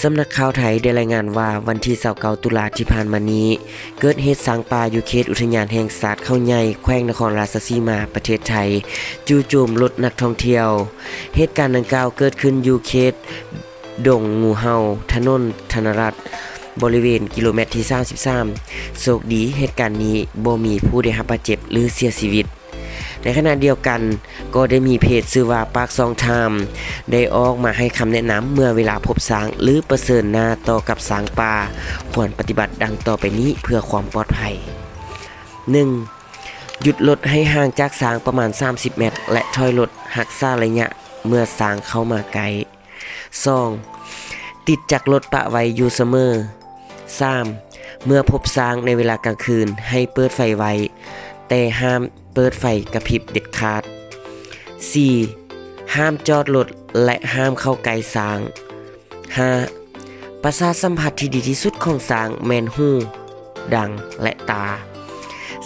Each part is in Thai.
สำนักข่าวไทยได้รายงานว่าวันที่29ตุลาที่ผ่านมานี้เกิดเหตุสางป่าอยู่เขตอุทยานแห่งชาติเขาใหญ่แขวงนครราชสีมาประเทศไทยจู่โจมรถนักท่องเที่ยวเหตุการณ์ดังกล่าวเกิดขึ้นอยู่เขตดงงูเห่าถนนธนรัตน์บริเวณกิโลเมตรที่33โชคดีเหตุการณ์นี้บ่มีผู้ได้รับบาดเจ็บหรือเสียชีวิตในขณะเดียวกันก็ได้มีเพจชื่อว่าปากซองไทม์ได้ออกมาให้คำแนะนำเมื่อเวลาพบช้างหรือประเสริญหน้าต่อกับช้างป่าควรปฏิบัติดังต่อไปนี้เพื่อความปลอดภัย 1. หยุดรถให้ห่างจากช้างประมาณ30เมตรและถอยรถรักษาระยะเมื่อช้างเข้ามาใกล้ 2. ติดจักรรถปะไว้อยู่เสมอ 3. เมื่อพบช้างในเวลากลางคืนให้เปิดไฟไว้แต่ห้ามเปิดไฟกระพริบเด็ดขาด 4. ห้ามจอดรถและห้ามเข้าใกล้ช้าง 5. ประสาทสัมผัสที่ดีที่สุดของช้างแม่นหูดังและตา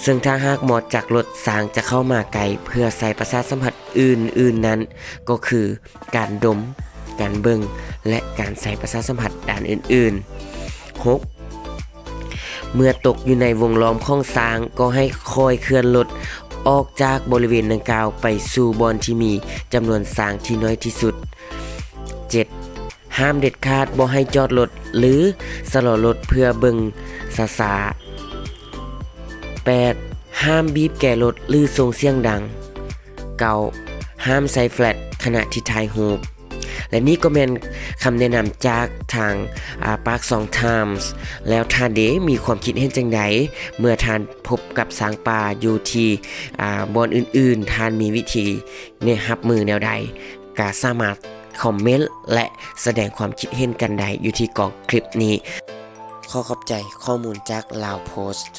ซึ่งถ้าหากหมดจากรถช้างจะเข้ามาไกลเพื่อใส่ประสาทสัมผัสอื่นๆนั้นก็คือการดมการเบิ่งและการใส่ประสาทสัมผัสด้านอื่นๆ 6. เมื่อตกอยู่ในวงล้อมของช้างก็ให้คอยเคลื่อนรถออกจากบริเวณดังกล่าวไปสู่บอนที่มีจำนวนช้างที่น้อยที่สุด 7. ห้ามเด็ดขาดบ่ให้จอดรถหรือสะลอรถเพื่อเบิ่งสาๆ 8. ห้ามบีบแก่รถหรือส่งเสียงดัง 9. ห้ามใส่แฟลชขณะที่ถ่ายรูปและนี่ก็เป็นคำแนะนำจากทางปากซองไทมส์แล้วท่านเดมีความคิดเห็นจังใดเมื่อท่านพบกับช้างป่าอยู่ที่บอนอื่นๆท่านมีวิธีเนี่ยรับมือแนวใดก็สามารถคอมเมนต์และแสดงความคิดเห็นกันได้อยู่ที่กล่องคลิปนี้ขอขอบใจข้อมูลจากลาวโพสต์